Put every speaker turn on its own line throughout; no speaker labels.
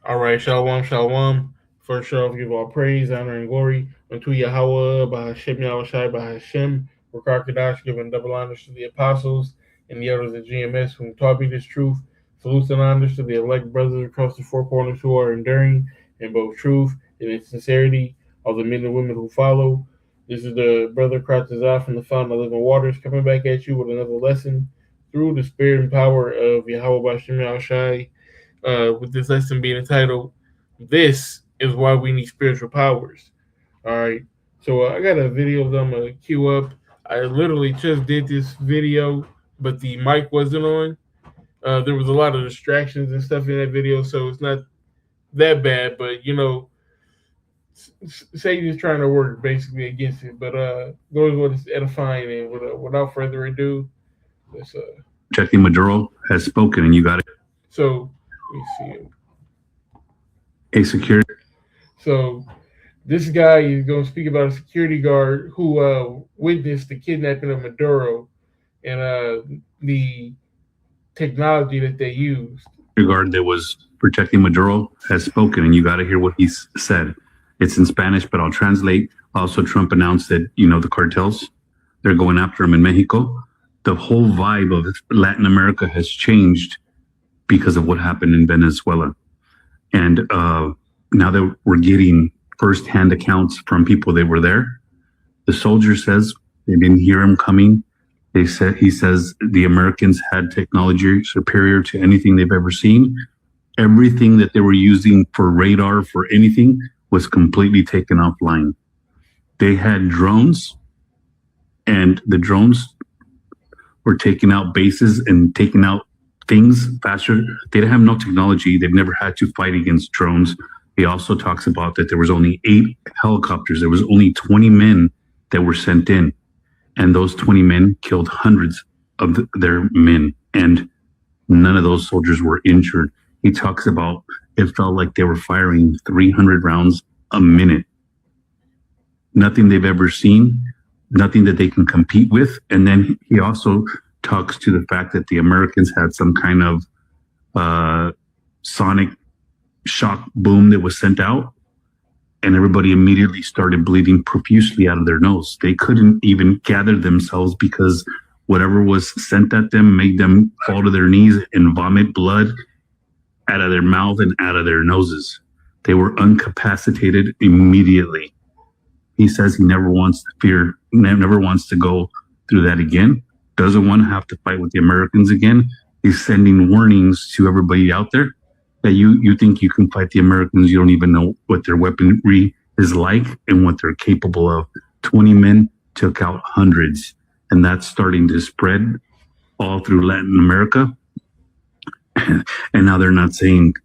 All right, shalom, shalom. First off, give all praise, honor, and glory unto Yahweh, Bahashem, Yahushai, Bahashem, Rakakadash, giving double honors to the apostles and the elders of GMS whom taught me this truth. Salutes and honors to the elect brothers across the four corners who are enduring in both truth and in sincerity, all the men and women who follow. This is the brother Kratazah from the Fountain of Living Waters coming back at you with another lesson through the spirit and power of Yahweh, Bahashem, Yahushai, with this lesson being entitled, This is Why We Need Spiritual Powers. All right. So I got a video that I'm going to queue up. I literally just did this video, but the mic wasn't on. There was a lot of distractions and stuff in that video, so it's not that bad, but Satan is trying to work basically against it. But those what is edifying, and without further ado, let's
Jackie Maduro has spoken, and you got it.
So let me see.
A security.
So this guy is going to speak about a security guard who witnessed the kidnapping of Maduro and the technology that they used.
The guard that was protecting Maduro has spoken, and you got to hear what he said. It's in Spanish, but I'll translate. Also, Trump announced that, the cartels, they're going after him in Mexico. The whole vibe of Latin America has changed because of what happened in Venezuela. And now that we're getting firsthand accounts from people that were there, the soldier says they didn't hear him coming. He says the Americans had technology superior to anything they've ever seen. Everything that they were using for radar, for anything, was completely taken offline. They had drones, and the drones were taking out bases and taking out things faster. They didn't have no technology. They've never had to fight against drones. He also talks about that there was only 8 helicopters. There was only 20 men that were sent in. And those 20 men killed hundreds of their men. And none of those soldiers were injured. He talks about it felt like they were firing 300 rounds a minute. Nothing they've ever seen, nothing that they can compete with. And then he also talks to the fact that the Americans had some kind of sonic shock boom that was sent out, and everybody immediately started bleeding profusely out of their nose. They couldn't even gather themselves because whatever was sent at them made them fall to their knees and vomit blood out of their mouth and out of their noses. They were incapacitated immediately. He says he never wants to go through that again. Doesn't want to have to fight with the Americans again. He's sending warnings to everybody out there that you think you can fight the Americans. You don't even know what their weaponry is like and what they're capable of. 20 men took out hundreds, and that's starting to spread all through Latin America. And now they're not saying,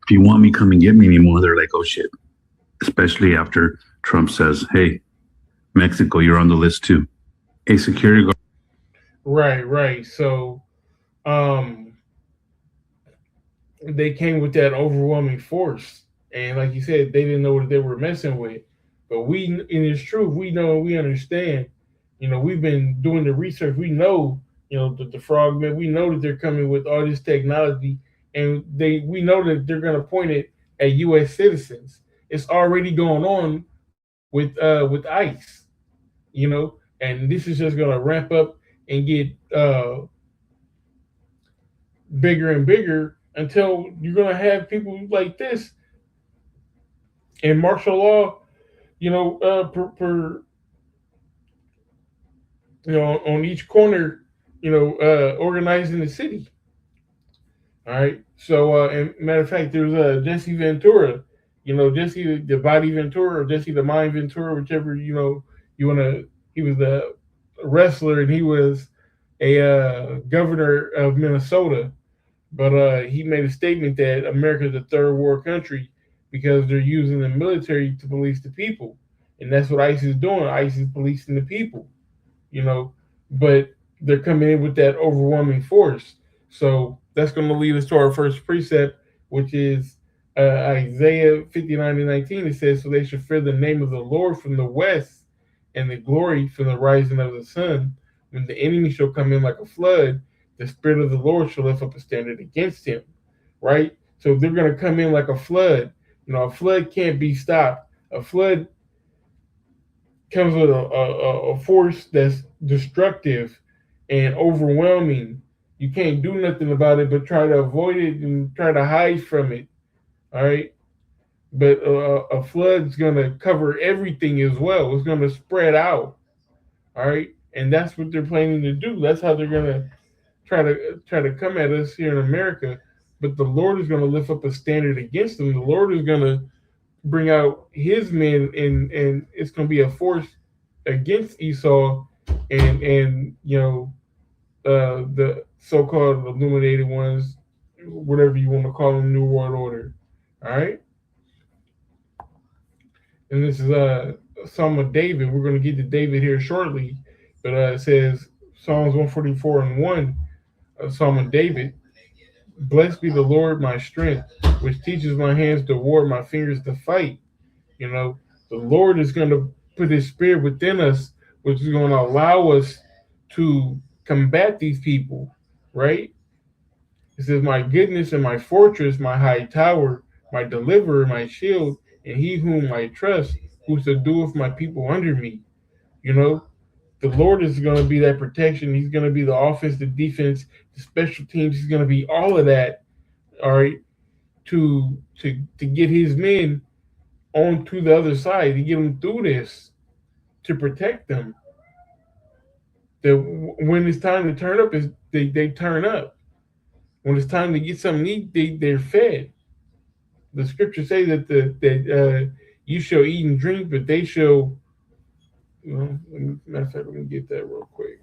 if you want me, come and get me anymore. They're like, oh shit. Especially after Trump says, hey, Mexico, you're on the list too. A security guard.
Right. So they came with that overwhelming force. And like you said, they didn't know what they were messing with. But in its truth, we know, we understand. We've been doing the research. We know, the frogmen, we know that they're coming with all this technology, and we know that they're going to point it at U.S. citizens. It's already going on with ICE, and this is just going to ramp up and get bigger and bigger until you're going to have people like this in martial law, on each corner, organizing the city. All right. So, and matter of fact, there's Jesse Ventura, Jesse the Body Ventura or Jesse the Mind Ventura, whichever you want to. He was the wrestler, and he was a governor of Minnesota. But he made a statement that America is a third world country because they're using the military to police the people, and that's what ICE is doing. ICE is policing the people, but they're coming in with that overwhelming force. So that's going to lead us to our first precept, which is Isaiah 59:19. It says, "So they should fear the name of the Lord from the west, and the glory from the rising of the sun. When the enemy shall come in like a flood, the Spirit of the Lord shall lift up a standard against him." Right? So they're going to come in like a flood. A flood can't be stopped. A flood comes with a force that's destructive and overwhelming. You can't do nothing about it but try to avoid it and try to hide from it. All right. But a flood's going to cover everything as well. It's going to spread out. All right. And that's what they're planning to do. That's how they're going to try to come at us here in America. But the Lord is going to lift up a standard against them. The Lord is going to bring out his men, and it's going to be a force against Esau and the so-called illuminated ones, whatever you want to call them, New World Order. All right. And this is Psalm of David. We're going to get to David here shortly, but it says Psalms 144:1, Psalm of David. Blessed be the Lord, my strength, which teaches my hands to war, my fingers to fight. The Lord is going to put his spirit within us, which is going to allow us to combat these people, right? It says, my goodness and my fortress, my high tower, my deliverer, my shield, and he whom I trust, who subdueth my people under me. The Lord is going to be that protection. He's going to be the offense, the defense, the special teams. He's going to be all of that, all right, to get his men on to the other side, to get them through this, to protect them. That when it's time to turn up, they turn up. When it's time to get something to eat, they're fed. The scriptures say that you shall eat and drink, but they shall. Matter of fact, let me get that real quick.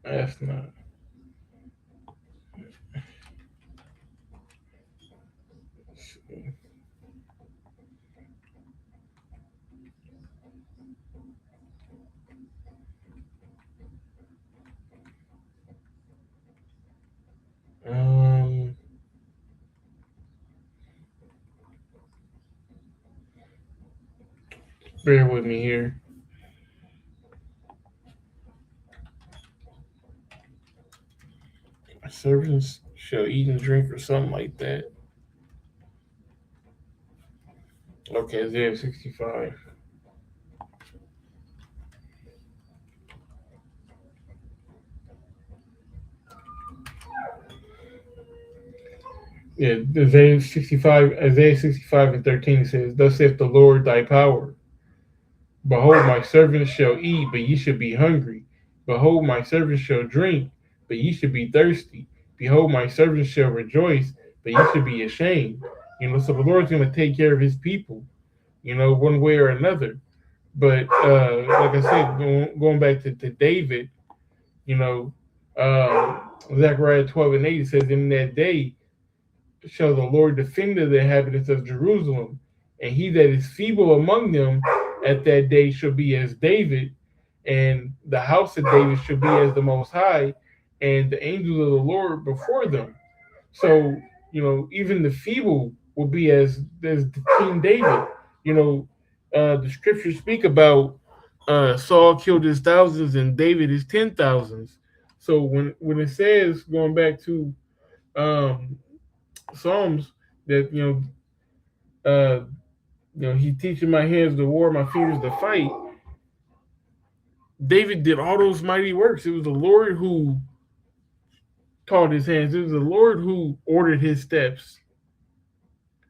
That's not. Bear with me here. My servants shall eat and drink, or something like that. Okay, Isaiah 65. Yeah, Isaiah 65:13 says, thus saith the Lord thy power. Behold, my servants shall eat, but ye shall be hungry. Behold, my servants shall drink, but ye shall be thirsty. Behold, my servants shall rejoice, but ye shall be ashamed. So the Lord's going to take care of his people, one way or another. But like I said, going back to David, Zechariah 12:8 says, in that day shall the Lord defend the inhabitants of Jerusalem, and he that is feeble among them at that day shall be as David, and the house of David shall be as the Most High, and the angels of the Lord before them. So, even the feeble will be as King David. The scriptures speak about Saul killed his thousands and David his 10,000s. So when it says, going back to Psalms, that he teaching my hands to war, my fingers to fight. David did all those mighty works. It was the Lord who taught his hands. It was the Lord who ordered his steps,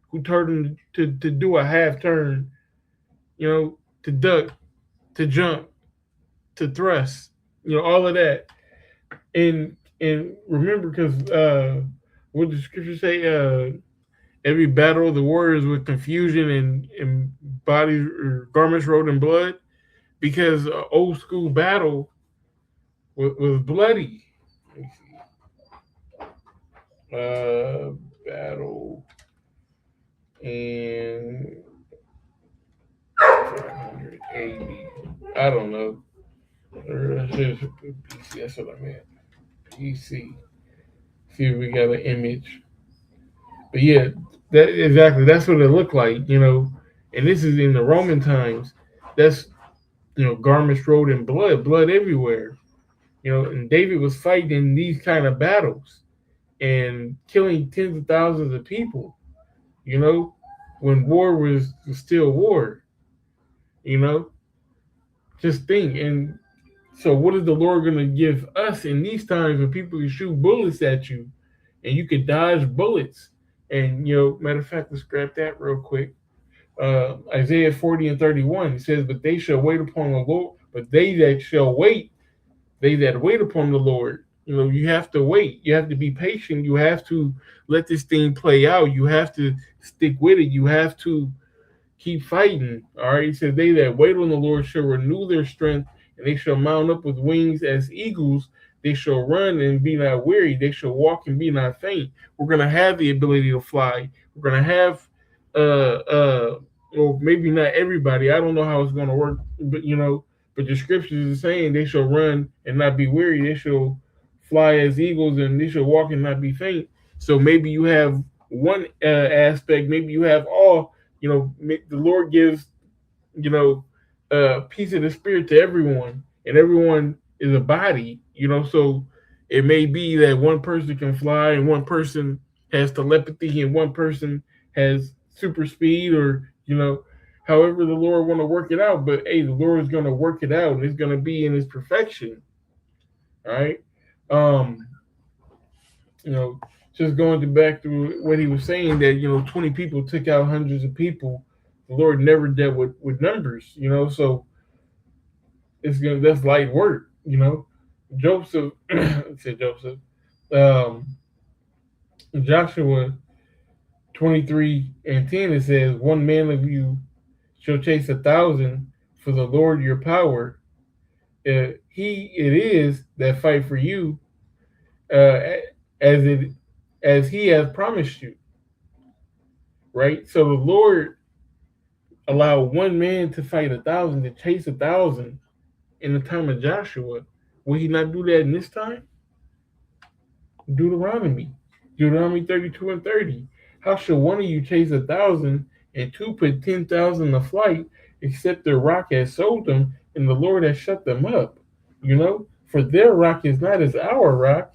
who taught him to do a half turn, to duck, to jump, to thrust, all of that. And remember, because what the scriptures say, every battle of the warriors with confusion and bodies or garments rolled in blood, because old school battle was bloody. Let me see. Battle in 580. I don't know. That's what I meant. PC. See if we got an image. But yeah, that's what it looked like. And this is in the Roman times. That's, garments rolled in blood everywhere. And David was fighting in these kind of battles and killing tens of thousands of people. You know, when war was still war. You know, just think. And so, what is the Lord going to give us in these times when people can shoot bullets at you, and you can dodge bullets? And matter of fact, let's grab that real quick. Isaiah 40:31, it says, "But they shall wait upon the Lord. But they that wait upon the Lord." You have to wait. You have to be patient. You have to let this thing play out. You have to stick with it. You have to keep fighting. All right. He said, "They that wait on the Lord shall renew their strength, and they shall mount up with wings as eagles. They shall run and be not weary. They shall walk and be not faint." We're gonna have the ability to fly. We're gonna have well, maybe not everybody. I don't know how it's gonna work, but the scriptures is saying they shall run and not be weary. They shall fly as eagles, and they shall walk and not be faint. So maybe you have one aspect. Maybe you have all. The Lord gives a piece of the spirit to everyone, and everyone is a body. So it may be that one person can fly, and one person has telepathy, and one person has super speed, or however the Lord want to work it out. But hey, the Lord is going to work it out, and it's going to be in His perfection. All right. Um, just going back to what he was saying, that 20 people took out hundreds of people. The Lord never dealt with numbers. So that's light work. Joseph said Joseph. Joshua 23:10, it says, "One man of you shall chase 1,000 for the Lord your power. He it is that fight for you, uh, as he has promised you." Right. So the Lord allowed one man to fight 1,000, to chase 1,000 in the time of Joshua. Will He not do that in this time? Deuteronomy 32:30. "How shall one of you chase 1,000 and two put 10,000 to flight, except their rock has sold them, and the Lord has shut them up? For their rock is not as our rock,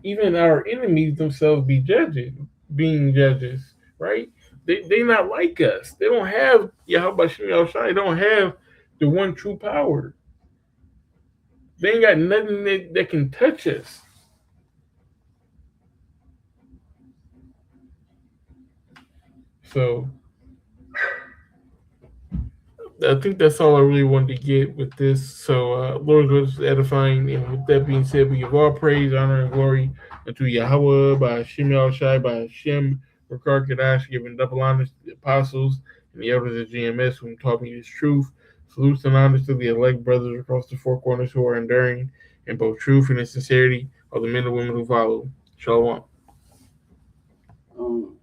even our enemies themselves being judges." Right? They not like us. They don't have Yahweh Shem Shai. They don't have the one true power. They ain't got nothing that can touch us. So I think that's all I really wanted to get with this. So Lord was edifying, and with that being said, we give all praise, honor, and glory unto Yahweh by Hashem Shai, by Hashem Rakar Kadash, giving double honors to the apostles and the elders of GMS who taught me this truth. Salutes and honors to the elect brothers across the four corners who are enduring in both truth and in sincerity of the men and women who follow. Shalom.